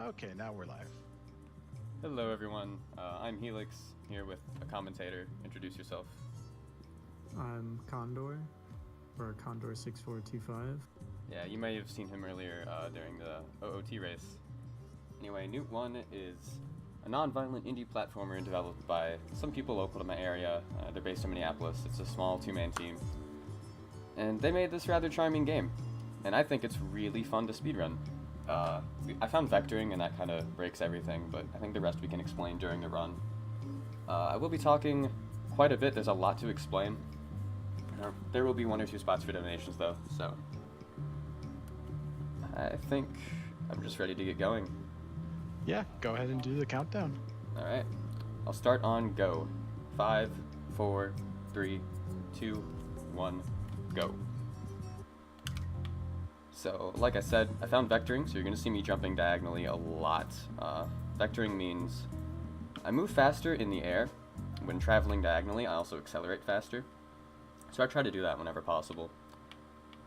Okay, now we're live. Hello everyone, I'm Helix, here with a commentator. Introduce yourself. I'm Condor, or Condor6425. Yeah, you may have seen him earlier during the OOT race. Anyway, Newt 1 is a non-violent indie platformer developed by some people local to my area. They're based in Minneapolis. It's a small two-man team. And they made this rather charming game. And I think it's really fun to speedrun. I found vectoring and that kind of breaks everything, but I think the rest we can explain during the run. I will be talking quite a bit. There's a lot to explain. There will be 1 or 2 spots for donations though, so I think I'm just ready to get going. Yeah, go ahead and do the countdown. Alright, I'll start on go. 5, 4, 3, 2, 1, go. So, like I said, I found vectoring, so you're going to see me jumping diagonally a lot. Vectoring means I move faster in the air. When traveling diagonally, I also accelerate faster. So I try to do that whenever possible.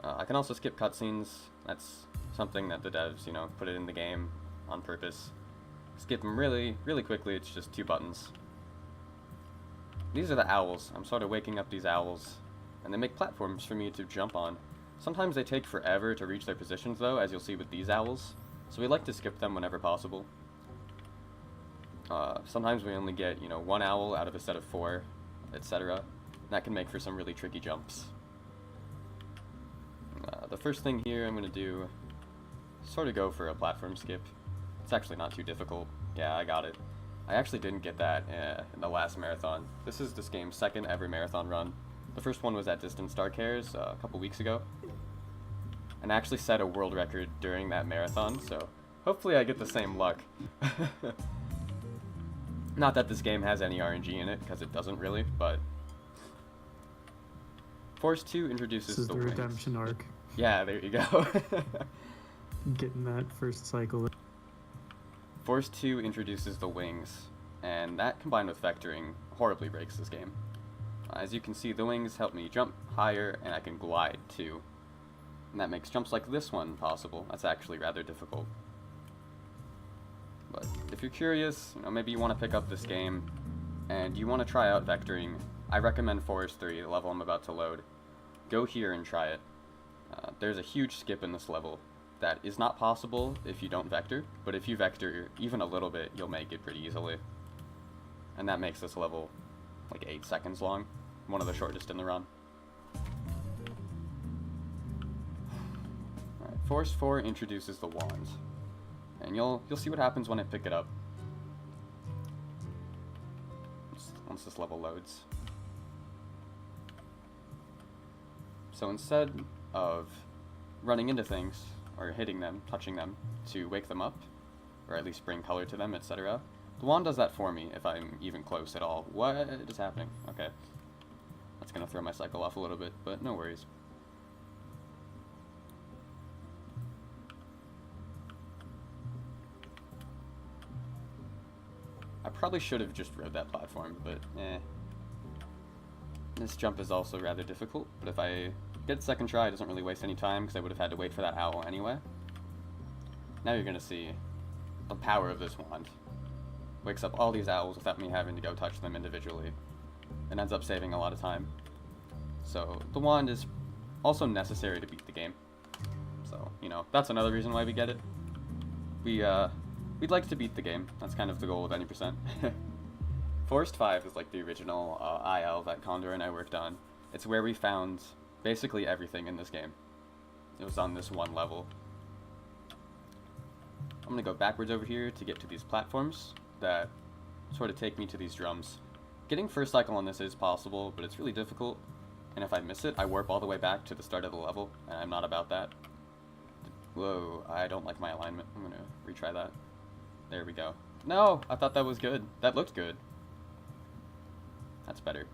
I can also skip cutscenes. That's something that the devs, put it in the game on purpose. Skip them really, really quickly. It's just 2 buttons. These are the owls. I'm sort of waking up these owls, and they make platforms for me to jump on. Sometimes they take forever to reach their positions though, as you'll see with these owls, so we like to skip them whenever possible. Sometimes we only get, 1 owl out of a set of 4, etc. That can make for some really tricky jumps. The first thing here I'm going to do, sort of go for a platform skip. It's actually not too difficult. Yeah, I got it. I actually didn't get that in the last marathon. This is this game's 2nd ever marathon run. The first one was at Distant Star Cares a couple weeks ago, and I actually set a world record during that marathon, so hopefully I get the same luck. Not that this game has any RNG in it, because it doesn't really, but Force 2 introduces This is the wings. redemption arc. Yeah, there you go. Getting that first cycle. Force 2 introduces the wings, and that combined with vectoring horribly breaks this game. As you can see, the wings help me jump higher, and I can glide too. And that makes jumps like this one possible. That's actually rather difficult. But if you're curious, maybe you want to pick up this game, and you want to try out vectoring, I recommend Forest 3, the level I'm about to load. Go here and try it. There's a huge skip in this level that is not possible if you don't vector, but if you vector even a little bit, you'll make it pretty easily. And that makes this level like 8 seconds long, one of the shortest in the run. Alright, Force 4 introduces the wand, and you'll see what happens when I pick it up once this level loads. So instead of running into things, or hitting them, touching them, to wake them up, or at least bring color to them, etc., the wand does that for me if I'm even close at all. What is happening? Okay. That's gonna throw my cycle off a little bit, but no worries. I probably should have just rode that platform, but This jump is also rather difficult, but if I get a second try, it doesn't really waste any time, because I would have had to wait for that owl anyway. Now you're gonna see the power of this wand. Wakes up all these owls without me having to go touch them individually. It ends up saving a lot of time. So the wand is also necessary to beat the game. So, that's another reason why we get it. We'd like to beat the game. That's kind of the goal of any percent. Forest 5 is like the original IL that Condor and I worked on. It's where we found basically everything in this game. It was on this one level. I'm gonna go backwards over here to get to these platforms that sort of take me to these drums. Getting first cycle on this is possible, but it's really difficult, and if I miss it, I warp all the way back to the start of the level, and I'm not about that. Whoa, I don't like my alignment. I'm gonna retry that. There we go. No, I thought that was good. That looked good. That's better.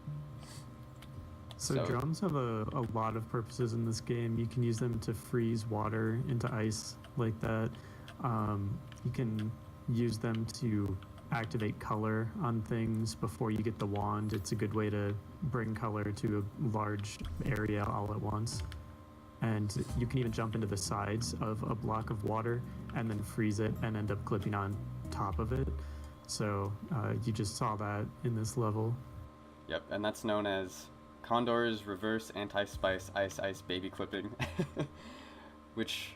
So drums have a lot of purposes in this game. You can use them to freeze water into ice like that. You can use them to activate color on things before you get the wand. It's a good way to bring color to a large area all at once. and you can even jump into the sides of a block of water and then freeze it and end up clipping on top of it. So you just saw that in this level. Yep, and that's known as Condor's reverse anti-spice ice baby clipping, which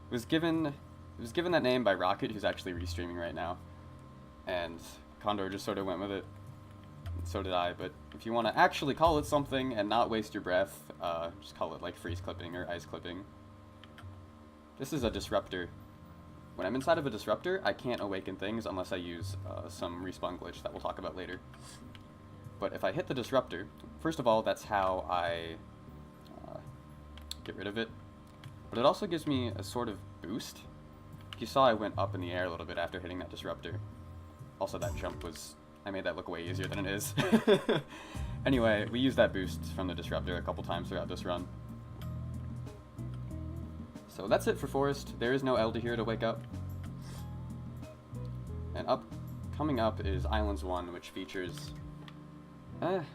was given that name by Rocket, who's actually restreaming right now, and Condor just sort of went with it. So did I, but if you want to actually call it something and not waste your breath, just call it like freeze clipping or ice clipping. This is a disruptor. When I'm inside of a disruptor, I can't awaken things unless I use some respawn glitch that we'll talk about later. But if I hit the disruptor, first of all, that's how I get rid of it. But it also gives me a sort of boost. You saw I went up in the air a little bit after hitting that disruptor. Also, that jump was... I made that look way easier than it is. Anyway, we used that boost from the disruptor a couple times throughout this run. So that's it for Forest. There is no Elder here to wake up. And coming up is Islands 1, which features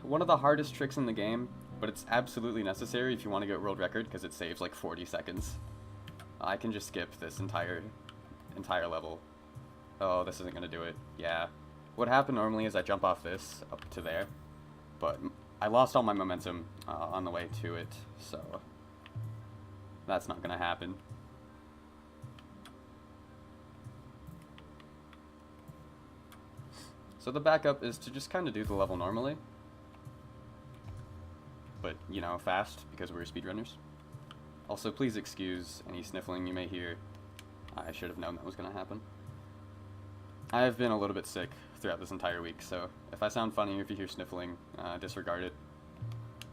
one of the hardest tricks in the game, but it's absolutely necessary if you want to get world record because it saves like 40 seconds. I can just skip this entire level. Oh, this isn't going to do it. Yeah. What happened normally is I jump off this up to there, but I lost all my momentum on the way to it, so that's not going to happen. So the backup is to just kind of do the level normally, but, you know, fast, because we're speedrunners. Also, please excuse any sniffling you may hear. I should have known that was going to happen. I have been a little bit sick throughout this entire week, so if I sound funny or if you hear sniffling, disregard it.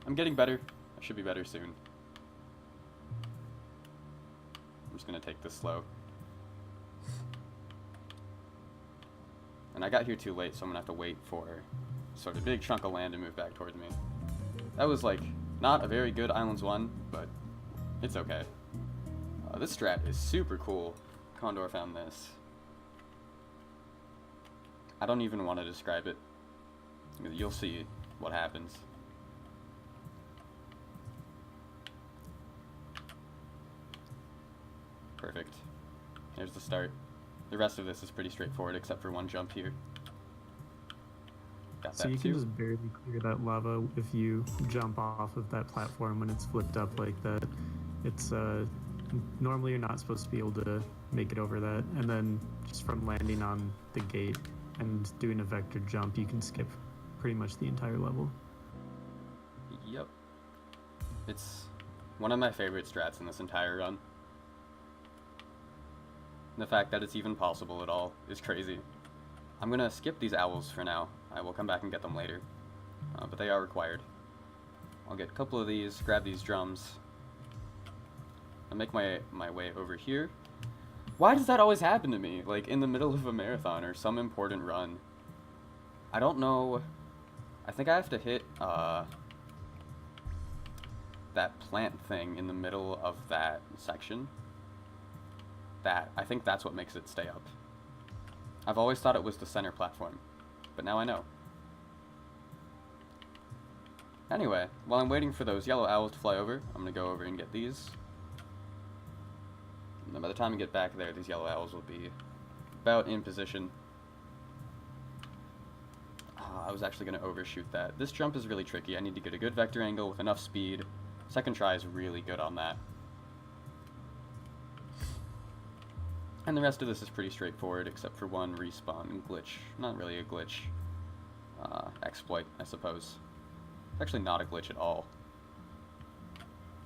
I'm getting better. I should be better soon. I'm just going to take this slow. And I got here too late, so I'm going to have to wait for sort of a big chunk of land to move back towards me. That was, like, not a very good Islands 1, but it's okay. This strat is super cool. Condor found this. I don't even want to describe it. You'll see what happens. Perfect. There's the start. The rest of this is pretty straightforward except for one jump here. Got that so you too. can just barely clear that lava if you jump off of that platform when it's flipped up like that. It's normally you're not supposed to be able to make it over that, and then just from landing on the gate and doing a vector jump, you can skip pretty much the entire level. Yep. It's one of my favorite strats in this entire run. And the fact that it's even possible at all is crazy. I'm gonna skip these owls for now. I will come back and get them later. But they are required. I'll get a couple of these, grab these drums, and make my way over here. Why does that always happen to me? Like, in the middle of a marathon or some important run. I don't know. I think I have to hit, that plant thing in the middle of that section. I think that's what makes it stay up. I've always thought it was the center platform, but now I know. Anyway, while I'm waiting for those yellow owls to fly over, I'm gonna go over and get these. And then by the time I get back there, these yellow owls will be about in position. I was actually going to overshoot that. This jump is really tricky. I need to get a good vector angle with enough speed. Second try is really good on that. And the rest of this is pretty straightforward, except for one respawn glitch. Not really a glitch. Exploit, I suppose. It's actually not a glitch at all.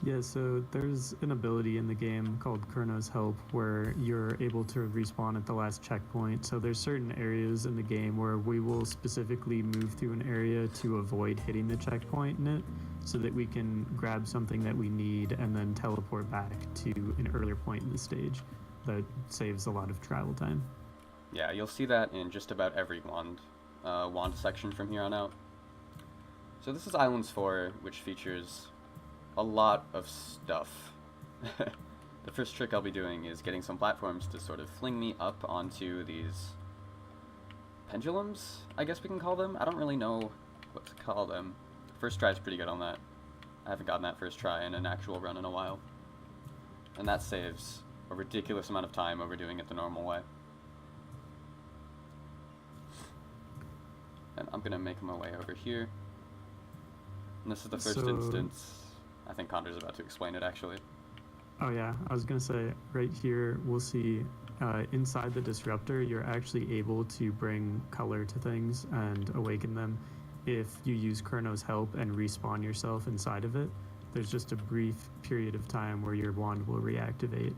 Yeah, so there's an ability in the game called Chrono's Help where you're able to respawn at the last checkpoint. So there's certain areas in the game where we will specifically move through an area to avoid hitting the checkpoint in it so that we can grab something that we need and then teleport back to an earlier point in the stage. That saves a lot of travel time. Yeah, you'll see that in just about every wand section from here on out. So this is Islands 4, which features a lot of stuff. The first trick I'll be doing is getting some platforms to sort of fling me up onto these pendulums, I guess we can call them. I don't really know what to call them. First try is pretty good on that. I haven't gotten that first try in an actual run in a while. And that saves a ridiculous amount of time over doing it the normal way. And I'm gonna make my way over here. And this is the first instance. I think Connor's about to explain it, actually. Oh yeah, I was gonna say, right here, we'll see inside the disruptor, you're actually able to bring color to things and awaken them. If you use Chrono's help and respawn yourself inside of it, there's just a brief period of time where your wand will reactivate,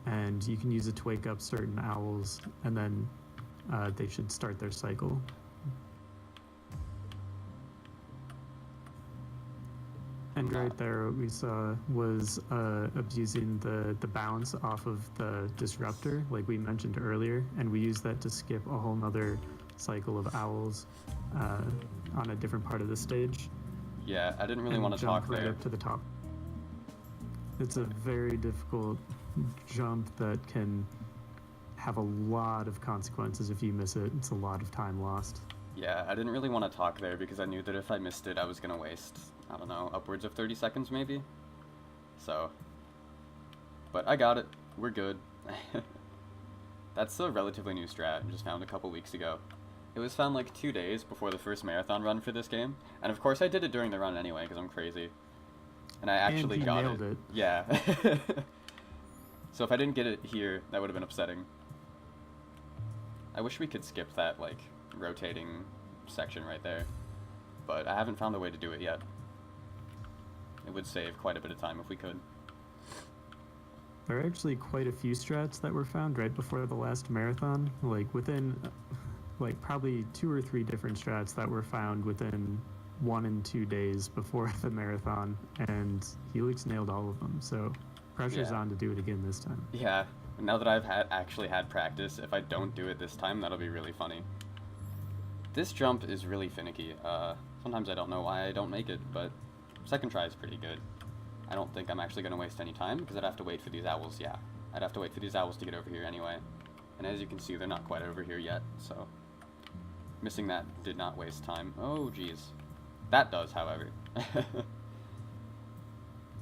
and you can use it to wake up certain owls, and then they should start their cycle. And right there, what we saw was abusing the bounce off of the disruptor, like we mentioned earlier, and we used that to skip a whole nother cycle of owls on a different part of the stage. Yeah, I didn't really want to talk right there. Up to the top. It's a very difficult jump that can have a lot of consequences if you miss it. It's a lot of time lost. Yeah, I didn't really want to talk there because I knew that if I missed it, I was going to waste, I don't know, upwards of 30 seconds maybe? So, but I got it. We're good. That's a relatively new strat I just found a couple weeks ago. It was found like 2 days before the first marathon run for this game. And of course I did it during the run anyway because I'm crazy. And I actually got it. Yeah. So if I didn't get it here, that would have been upsetting. I wish we could skip that, like, rotating section right there, but I haven't found a way to do it yet. It would save quite a bit of time if we could. There are actually quite a few strats that were found right before the last marathon, like within like probably 2 or 3 different strats that were found within 1 and 2 days before the marathon, and Helix nailed all of them, so pressure's on to do it again this time. Yeah, now that I've actually had practice, if I don't do it this time, that'll be really funny. This jump is really finicky. Sometimes I don't know why I don't make it, but second try is pretty good. I don't think I'm actually going to waste any time, because I'd have to wait for these owls, yeah. I'd have to wait for these owls to get over here anyway. And as you can see, they're not quite over here yet, so missing that did not waste time. Oh, geez. That does, however.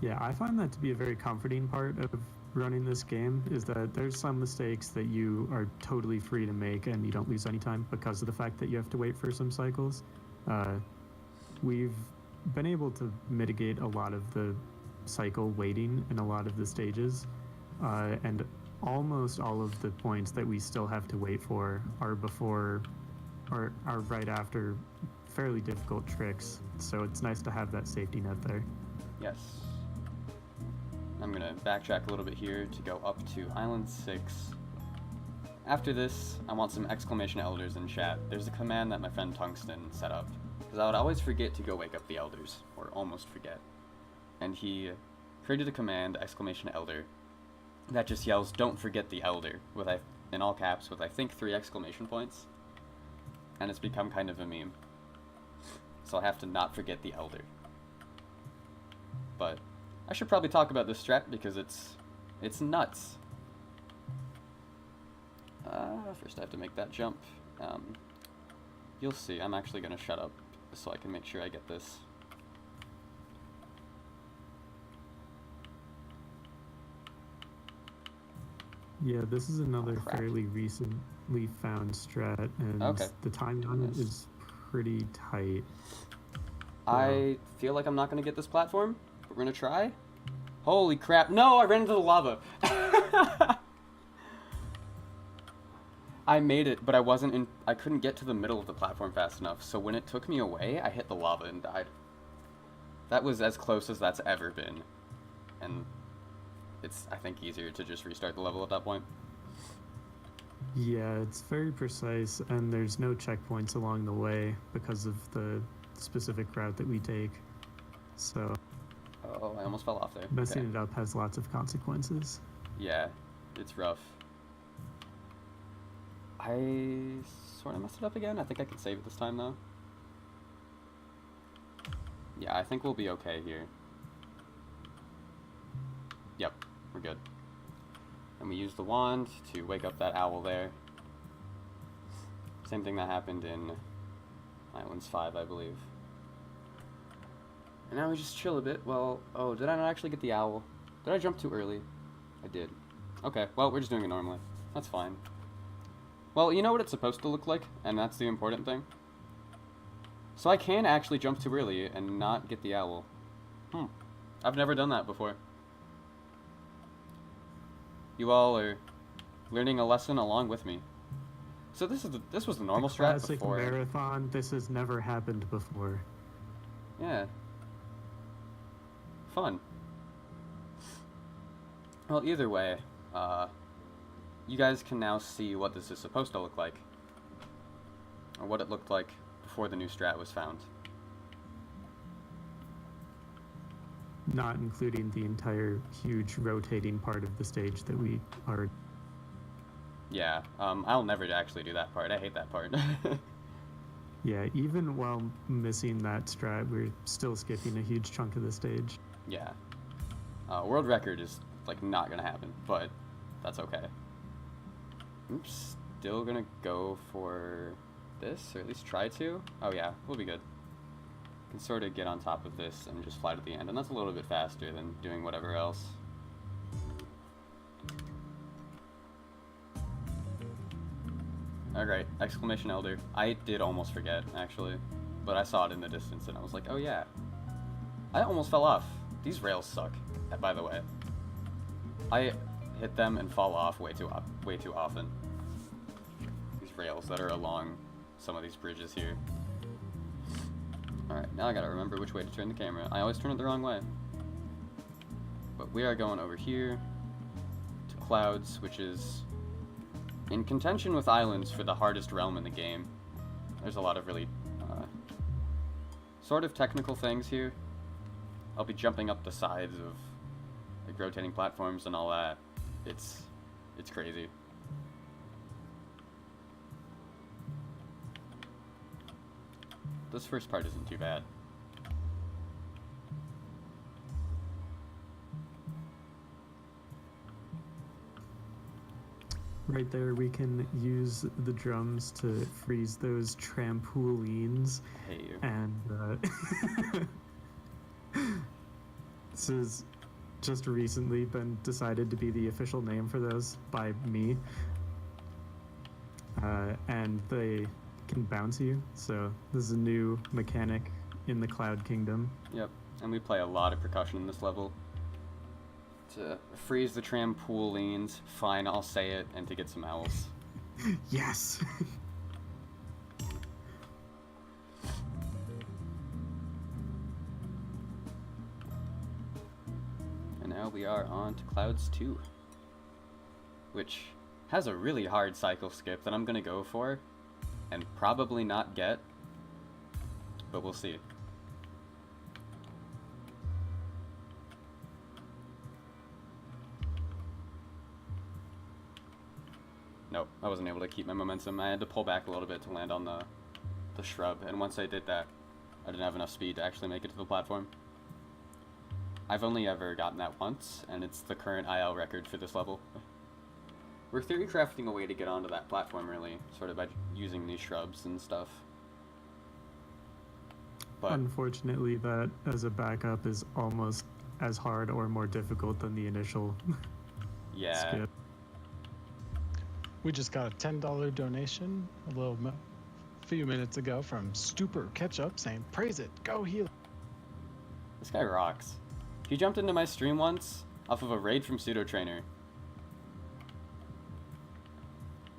Yeah, I find that to be a very comforting part of running this game, is that there's some mistakes that you are totally free to make and you don't lose any time because of the fact that you have to wait for some cycles. We've been able to mitigate a lot of the cycle waiting in a lot of the stages, and almost all of the points that we still have to wait for are before or are right after fairly difficult tricks, so it's nice to have that safety net there. Yes. I'm gonna backtrack a little bit here to go up to Island 6. After this, I want some exclamation elders in chat. There's a command that my friend Tungsten set up, because I would always forget to go wake up the elders, or almost forget. And he created a command, exclamation elder, that just yells, "Don't forget the elder," with in all caps with I think 3 exclamation points. And it's become kind of a meme. So I have to not forget the elder. But I should probably talk about this strat because it's nuts. First I have to make that jump. You'll see, I'm actually going to shut up so I can make sure I get this. Yeah, this is another fairly recently found strat, and the timing on it is pretty tight. I feel like I'm not going to get this platform, but we're going to try. Holy crap. No, I ran into the lava. I made it, but I couldn't get to the middle of the platform fast enough, so when it took me away, I hit the lava and died. That was as close as that's ever been. And it's, I think, easier to just restart the level at that point. Yeah, it's very precise, and there's no checkpoints along the way because of the specific route that we take. So oh, I almost fell off there. Messing it up has lots of consequences. Yeah, it's rough. I sort of messed it up again. I think I can save it this time, though. Yeah, I think we'll be okay here. Yep, we're good. And we use the wand to wake up that owl there. Same thing that happened in Islands 5, I believe. And now we just chill a bit. Well, oh, did I not actually get the owl? Did I jump too early? I did. Okay, well, we're just doing it normally. That's fine. Well, you know what it's supposed to look like, and that's the important thing. So I can actually jump too early and not get the owl. I've never done that before. You all are learning a lesson along with me. So this was the normal strat classic before. marathon. This has never happened before. Yeah. Fun. Well, either way, you guys can now see what this is supposed to look like. Or what it looked like before the new strat was found. Not including the entire huge rotating part of the stage that we are. Yeah, I'll never actually do that part. I hate that part. Yeah, even while missing that strat, we're still skipping a huge chunk of the stage. Yeah. World record is, like, not gonna happen, but that's okay. Oops, still gonna go for this, or at least try to. Oh yeah, we'll be good. Can sort of get on top of this and just fly to the end, and that's a little bit faster than doing whatever else. Alright, exclamation elder. I did almost forget, actually, but I saw it in the distance and I was like, oh yeah. I almost fell off. These rails suck, by the way. I hit them and fall off way too often. These rails that are along some of these bridges here. Alright, now I gotta remember which way to turn the camera. I always turn it the wrong way. But we are going over here to clouds, which is in contention with islands for the hardest realm in the game. There's a lot of really sort of technical things here. I'll be jumping up the sides of like rotating platforms and all that. It's crazy. This first part isn't too bad. Right there, we can use the drums to freeze those trampolines. I hate you. And this has just recently been decided to be the official name for those by me. And they can bounce you, so this is a new mechanic in the Cloud Kingdom. Yep, and we play a lot of percussion in this level. To freeze the trampolines, fine, I'll say it, and to get some owls. Yes! And now we are on to Clouds 2, which has a really hard cycle skip that I'm gonna go for, and probably not get, but we'll see. Nope, I wasn't able to keep my momentum. I had to pull back a little bit to land on the shrub, and once I did that, I didn't have enough speed to actually make it to the platform. I've only ever gotten that once, and it's the current IL record for this level. We're theory crafting a way to get onto that platform, really, sort of by using these shrubs and stuff. But unfortunately, that as a backup is almost as hard or more difficult than the initial yeah, skip. We just got a $10 donation few minutes ago from Stupor Ketchup saying, "Praise it, go heal." this guy rocks. He jumped into my stream once off of a raid from Pseudo Trainer.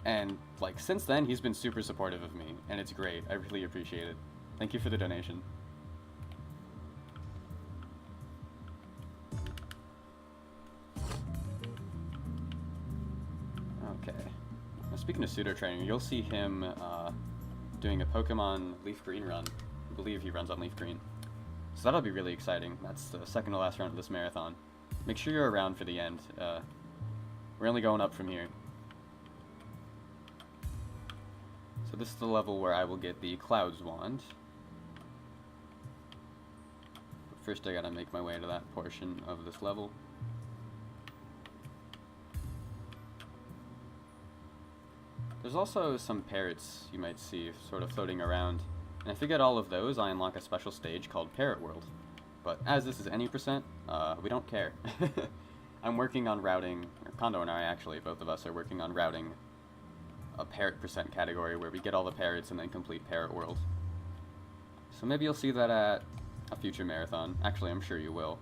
And, like, since then, he's been super supportive of me, and it's great. I really appreciate it. Thank you for the donation. Okay. Now, speaking of Pseudo Trainer, you'll see him doing a Pokemon Leaf Green run. I believe he runs on Leaf Green. So that'll be really exciting. That's the second to last round of this marathon. Make sure you're around for the end. We're only going up from here. So this is the level where I will get the Clouds wand. But first I gotta make my way to that portion of this level. There's also some parrots you might see sort of floating around. And if you get all of those, I unlock a special stage called Parrot World. But as this is any percent, we don't care. I'm working on routing, or Kondo and I actually, both of us are working on routing a parrot percent category where we get all the parrots and then complete parrot world. So maybe you'll see that at a future marathon. Actually, I'm sure you will.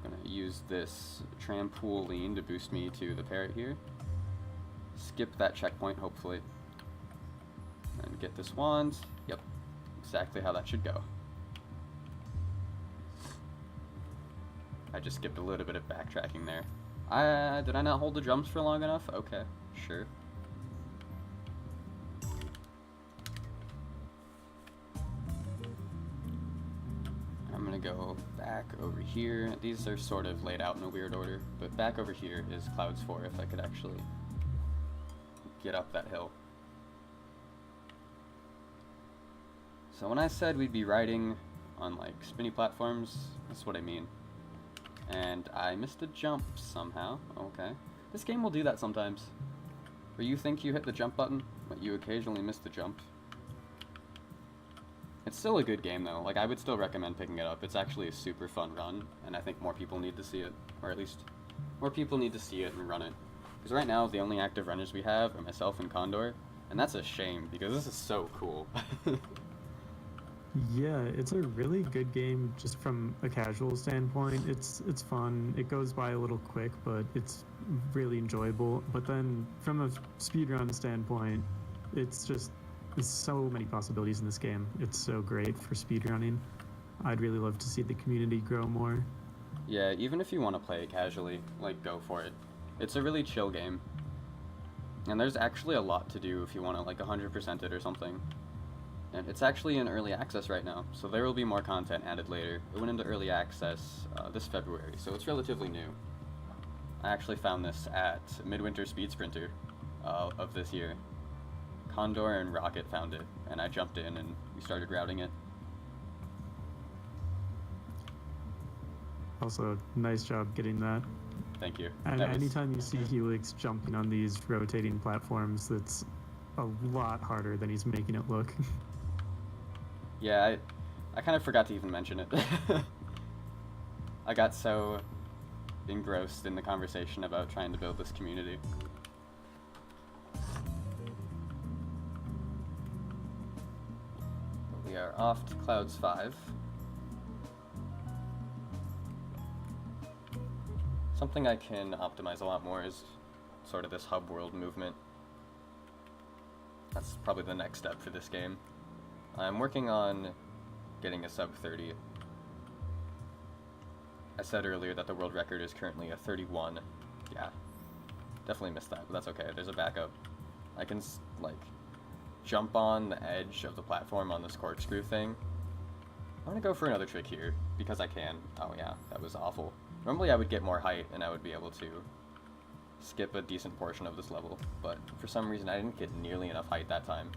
I'm gonna use this trampoline to boost me to the parrot here. Skip that checkpoint, hopefully. And get this wand. Yep, exactly how that should go. I just skipped a little bit of backtracking there. Did I not hold the jumps for long enough? Okay, sure. I'm gonna go back over here. These are sort of laid out in a weird order, but back over here is Clouds 4 if I could actually get up that hill. So when I said we'd be riding on like spinny platforms, that's what I mean. And I missed a jump somehow. Okay. This game will do that sometimes. Where you think you hit the jump button, but you occasionally miss the jump. It's still a good game though. Like, I would still recommend picking it up. It's actually a super fun run, and I think more people need to see it. Or at least, more people need to see it and run it. Because right now, the only active runners we have are myself and Condor, and that's a shame, because this is so cool. Yeah, it's a really good game just from a casual standpoint. It's fun. It goes by a little quick, but it's really enjoyable. But then from a speedrun standpoint, it's so many possibilities in this game. It's so great for speedrunning. I'd really love to see the community grow more. Yeah, even if you want to play it casually, like, go for it. It's a really chill game. And there's actually a lot to do if you want to, like, 100% it or something. And it's actually in early access right now, so there will be more content added later. It went into early access this February, so it's relatively new. I actually found this at Midwinter Speed Sprinter of this year. Condor and Rocket found it, and I jumped in and we started routing it. Also, nice job getting that. Thank you. And anytime you see Helix jumping on these rotating platforms, that's a lot harder than he's making it look. Yeah, I kind of forgot to even mention it. I got so engrossed in the conversation about trying to build this community. We are off to Clouds 5. Something I can optimize a lot more is sort of this hub world movement. That's probably the next step for this game. I'm working on getting a sub 30. I said earlier that the world record is currently a 31. Yeah, definitely missed that, but that's okay. There's a backup. I can, like, jump on the edge of the platform on this corkscrew thing. I'm gonna go for another trick here, because I can. Oh yeah, that was awful. Normally I would get more height and I would be able to skip a decent portion of this level, but for some reason I didn't get nearly enough height that time.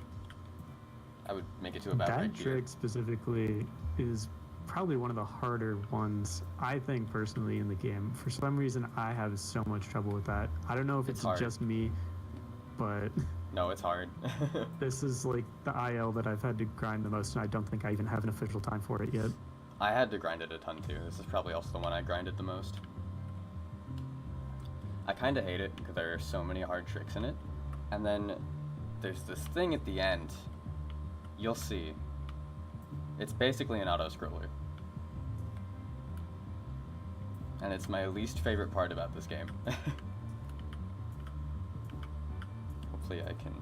I would make it to about right That here. trick specifically is probably one of the harder ones, I think, personally, in the game. For some reason, I have so much trouble with that. I don't know if it's hard. just me, but No, it's hard. this is like the IL that I've had to grind the most, and I don't think I even have an official time for it yet. I had to grind it a ton too. This is probably also the one I grinded the most. I kind of hate it because there are so many hard tricks in it. And then there's this thing at the end. You'll see. It's basically an auto-scroller. And it's my least favorite part about this game. Hopefully I can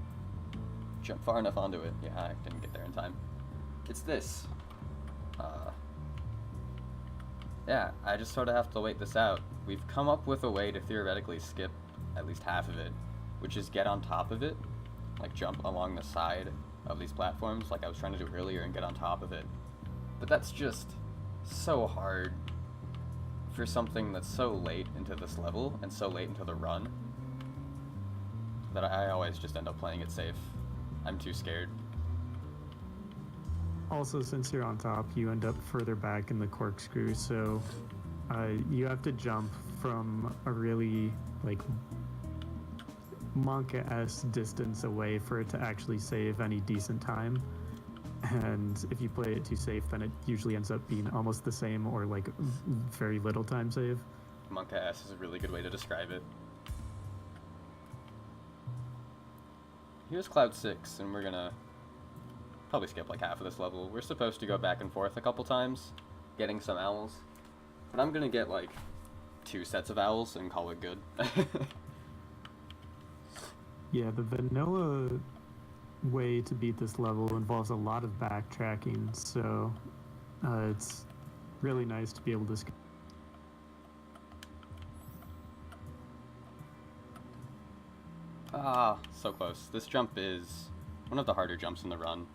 jump far enough onto it. Yeah, I didn't get there in time. It's this. Yeah, I just sort of have to wait this out. We've come up with a way to theoretically skip at least half of it, which is get on top of it, like jump along the side of these platforms like I was trying to do earlier and get on top of it. But that's just so hard for something that's so late into this level and so late into the run that I always just end up playing it safe. I'm too scared. Also, since you're on top, you end up further back in the corkscrew, so you have to jump from a really, like, Monka-esque distance away for it to actually save any decent time. and if you play it too safe, then it usually ends up being almost the same or like very little time save. Monk ass is a really good way to describe it. Here's Cloud 6, and we're gonna probably skip like half of this level. We're supposed to go back and forth a couple times, getting some owls. But I'm gonna get like 2 sets of owls and call it good. Yeah, the vanilla way to beat this level involves a lot of backtracking, so it's really nice to be able to Ah, so close. This jump is one of the harder jumps in the run.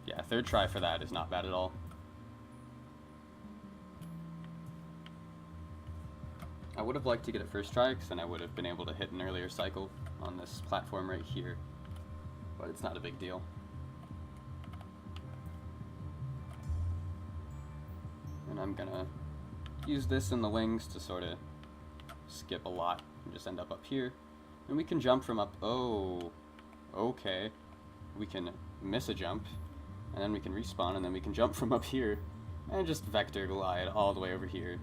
Yeah, 3rd try for that is not bad at all. I would have liked to get it 1st try, because then I would have been able to hit an earlier cycle on this platform right here. But it's not a big deal. And I'm gonna use this in the wings to sort of skip a lot and just end up here. And we can jump from up. Oh, okay. We can miss a jump, and then we can respawn, and then we can jump from up here and just vector glide all the way over here.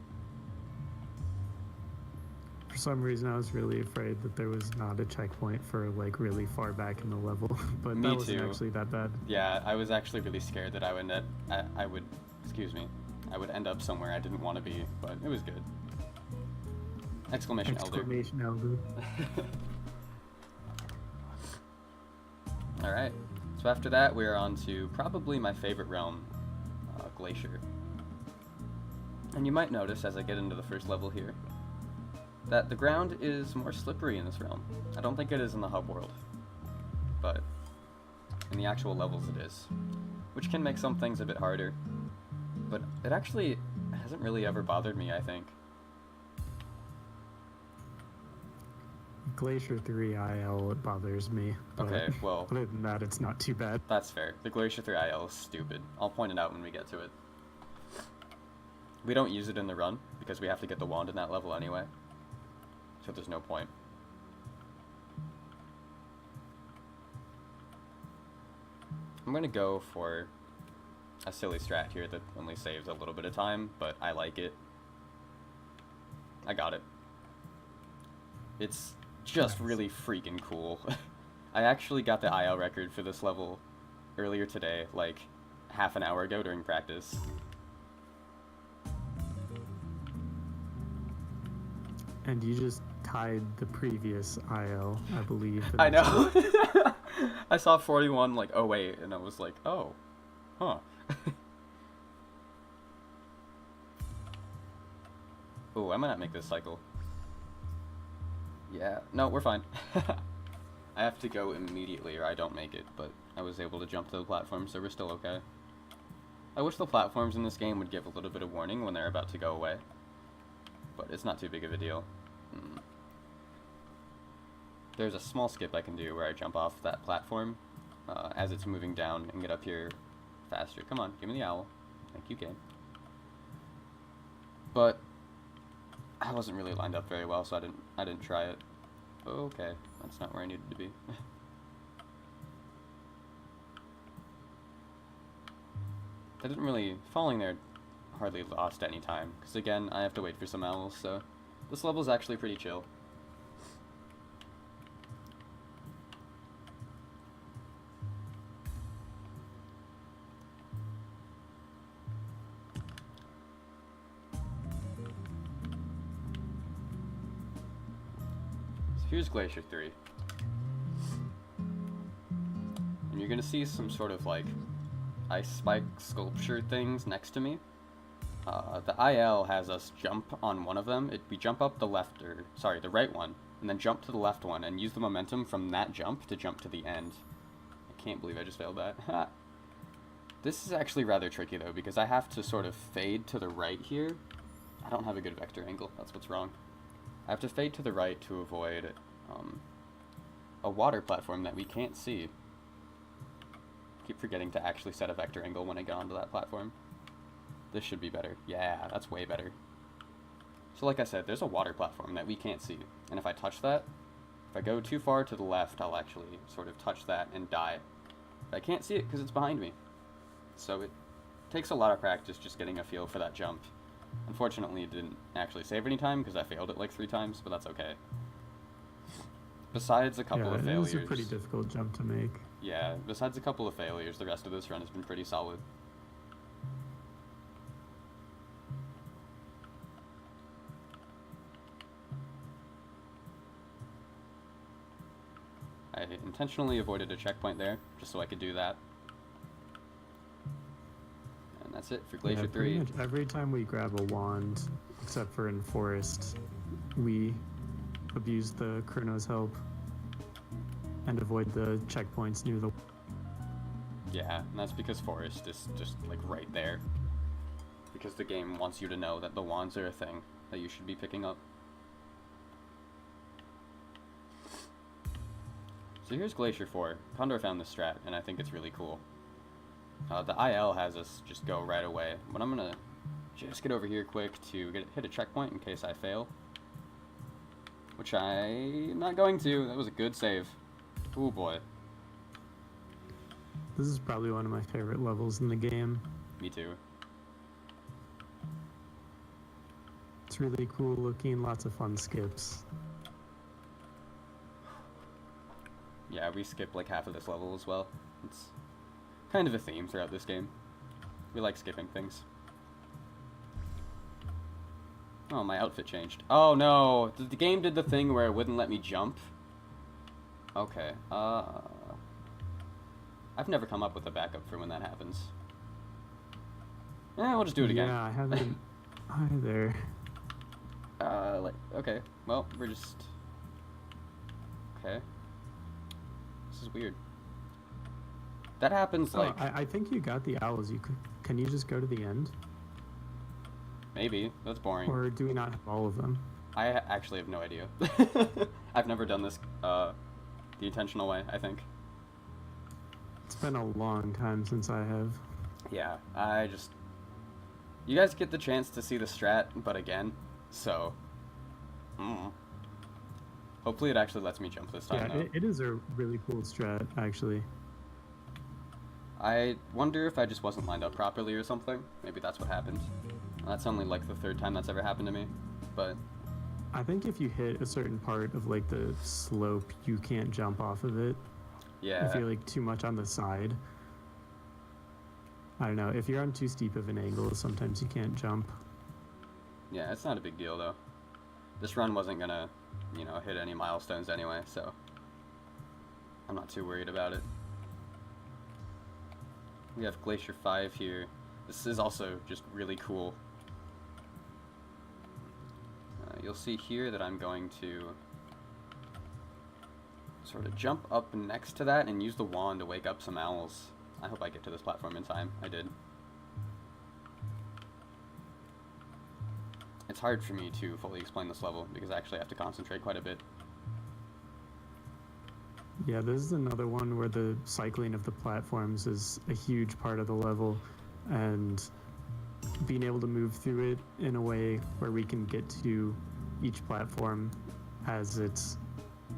For some reason, I was really afraid that there was not a checkpoint for like really far back in the level, but Me that wasn't too. actually that bad. Yeah, I was actually really scared that I would I would end up somewhere I didn't want to be, but it was good. Exclamation Elder. Exclamation Elder. Alright, so after that we're on to probably my favorite realm, Glacier. And you might notice as I get into the first level here, that the ground is more slippery in this realm. I don't think it is in the hub world, but in the actual levels it is, which can make some things a bit harder, but it actually hasn't really ever bothered me, I think. Glacier 3 IL, it bothers me. But Okay, well, other than that, it's not too bad. that's fair. The Glacier 3 IL is stupid. I'll point it out when we get to it. We don't use it in the run, because we have to get the wand in that level anyway. So there's no point. I'm gonna go for a silly strat here that only saves a little bit of time, but I like it. I got it. It's just really freaking cool. I actually got the IL record for this level earlier today, like half an hour ago during practice. And you just tied the previous IL, I believe. I know. I saw 41, like, oh wait, and I was like, oh, huh. Oh, I might not make this cycle. Yeah, no, we're fine. I have to go immediately or I don't make it, but I was able to jump to the platform, so we're still okay. I wish the platforms in this game would give a little bit of warning when they're about to go away, but it's not too big of a deal. There's a small skip I can do where I jump off that platform as it's moving down and get up here faster. Come on, give me the owl. Thank you, game. But I wasn't really lined up very well, so I didn't try it. Okay, that's not where I needed to be. I didn't really falling there hardly lost any time, because again I have to wait for some owls, so this level's actually pretty chill. Here's Glacier 3. And you're gonna see some sort of like ice spike sculpture things next to me. The IL has us jump on one of them. We jump up the right one, and then jump to the left one, and use the momentum from that jump to jump to the end. I can't believe I just failed that. This is actually rather tricky though, because I have to sort of fade to the right here. I don't have a good vector angle, that's what's wrong. I have to fade to the right to avoid a water platform that we can't see. I keep forgetting to actually set a vector angle when I get onto that platform. This should be better. Yeah, that's way better. So like I said, there's a water platform that we can't see, and if I touch that, If I go too far to the left, I'll actually sort of touch that and die. But I can't see it because it's behind me. So it takes a lot of practice just getting a feel for that jump. Unfortunately, it didn't actually save any time because I failed it like 3 times, but that's okay. Besides a couple of failures... It was a pretty difficult jump to make. Yeah, besides a couple of failures, the rest of this run has been pretty solid. I intentionally avoided a checkpoint there, just so I could do that. And that's it for Glacier 3. Pretty much every time we grab a wand, except for in Forest, we abuse the Chrono's help and avoid the checkpoints near the... Yeah, and that's because Forest is just, like, right there. Because the game wants you to know that the wands are a thing that you should be picking up. So here's Glacier 4. Condor found this strat, and I think it's really cool. The IL has us just go right away, but I'm gonna just get over here quick to hit a checkpoint in case I fail. Which I'm not going to. That was a good save. Oh boy. This is probably one of my favorite levels in the game. Me too. It's really cool looking, lots of fun skips. Yeah, we skipped like half of this level as well. It's kind of a theme throughout this game. We like skipping things. Oh, my outfit changed. Oh no! The game did the thing where it wouldn't let me jump. Okay, I've never come up with a backup for when that happens. We'll just do it again. Yeah, I haven't either. Okay, well, we're just... Okay. This is weird. That happens, like... I think you got the owls. Can you just go to the end? Maybe. That's boring. Or do we not have all of them? I actually have no idea. I've never done this the intentional way, I think. It's been a long time since I have. Yeah, you guys get the chance to see the strat, but again, so... Hopefully it actually lets me jump this time, though. It is a really cool strat, actually. I wonder if I just wasn't lined up properly or something. Maybe that's what happened. That's only like the 3rd time that's ever happened to me, but... I think if you hit a certain part of like the slope, you can't jump off of it. Yeah. If you're like too much on the side. I don't know, if you're on too steep of an angle, sometimes you can't jump. Yeah, it's not a big deal, though. This run wasn't gonna, hit any milestones anyway, so... I'm not too worried about it. We have Glacier 5 here. This is also just really cool. You'll see here that I'm going to sort of jump up next to that and use the wand to wake up some owls. I hope I get to this platform in time. I did. It's hard for me to fully explain this level because I actually have to concentrate quite a bit. Yeah, this is another one where the cycling of the platforms is a huge part of the level, and being able to move through it in a way where we can get to each platform as it's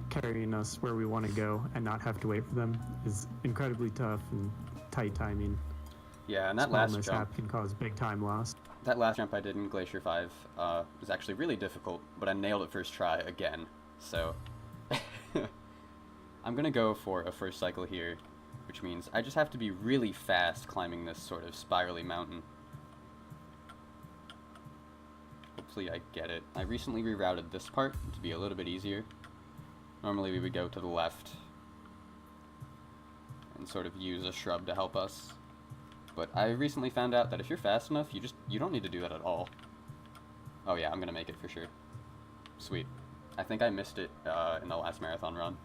carrying us where we want to go and not have to wait for them is incredibly tough and tight timing. Yeah, and that Small last mishap jump can cause big time loss. That last jump I did in Glacier 5 was actually really difficult, but I nailed it first try again. So I'm gonna go for a first cycle here, which means I just have to be really fast climbing this sort of spirally mountain. Hopefully I get it. I recently rerouted this part to be a little bit easier. Normally we would go to the left and sort of use a shrub to help us. But I recently found out that if you're fast enough, you don't need to do that at all. Oh yeah, I'm gonna make it for sure. Sweet. I think I missed it in the last marathon run.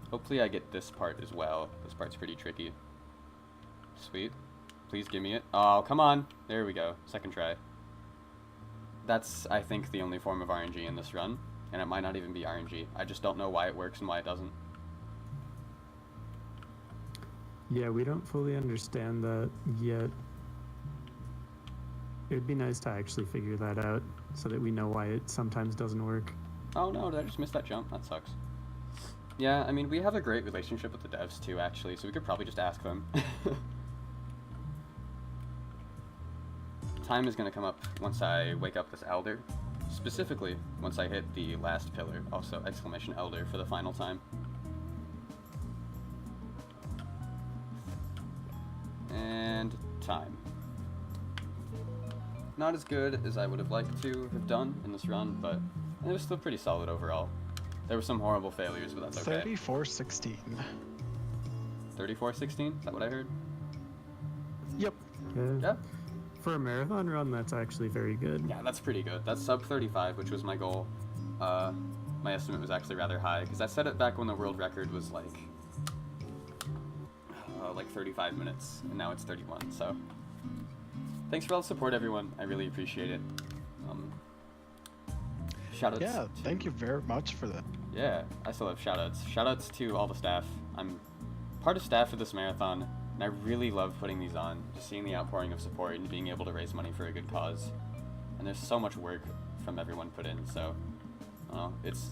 Hopefully I get this part as well. This part's pretty tricky. Sweet. Please give me it. Oh, come on. There we go. Second try. That's, I think, the only form of RNG in this run. And it might not even be RNG. I just don't know why it works and why it doesn't. Yeah, we don't fully understand that yet. It would be nice to actually figure that out so that we know why it sometimes doesn't work. Oh no, did I just miss that jump? That sucks. Yeah, I mean, we have a great relationship with the devs too, actually, so we could probably just ask them. Time is going to come up once I wake up this elder. Specifically, once I hit the last pillar. Also, exclamation elder for the final time. And time. Not as good as I would have liked to have done in this run, but it was still pretty solid overall. There were some horrible failures, but that's okay. 34:16. 34:16? Is that what I heard? Yep. Yeah. For a marathon run, that's actually very good. Yeah, that's pretty good. That's sub 35, which was my goal. My estimate was actually rather high, because I set it back when the world record was like 35 minutes, and now it's 31, so... Thanks for all the support, everyone. I really appreciate it. Shoutouts. Yeah, thank you very much for that. Yeah, I still have shoutouts. Shoutouts to all the staff. I'm part of staff for this marathon, and I really love putting these on, just seeing the outpouring of support and being able to raise money for a good cause. And there's so much work from everyone put in, so it's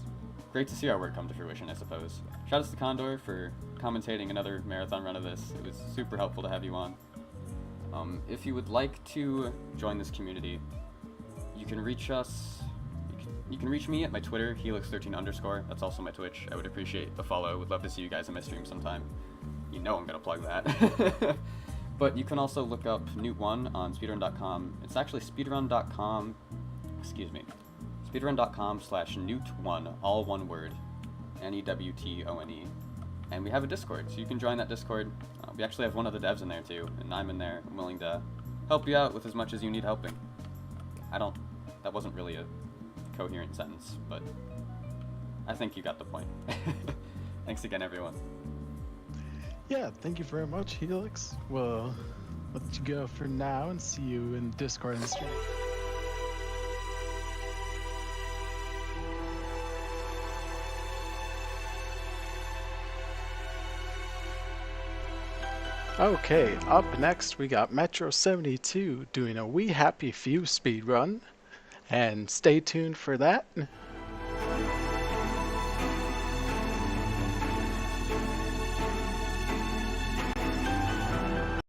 great to see our work come to fruition, I suppose. Shoutouts to Condor for commentating another marathon run of this. It was super helpful to have you on. If you would like to join this community, you can reach us. You can reach me at my Twitter, helix13_. That's also my Twitch. I would appreciate a follow. Would love to see you guys on my stream sometime. You know I'm gonna plug that. But you can also look up Newt1 on speedrun.com. It's actually speedrun.com. Excuse me. Speedrun.com/Newt1, all one word, NEWTONE. And we have a Discord, so you can join that Discord. We actually have one of the devs in there too, and I'm in there. I'm willing to help you out with as much as you need helping. That wasn't really a coherent sentence, but I think you got the point. Thanks again, everyone. Yeah, thank you very much, Helix. We'll let you go for now and see you in Discord and stream. Okay, up next we got Metro72 doing a We Happy Few speedrun, and stay tuned for that.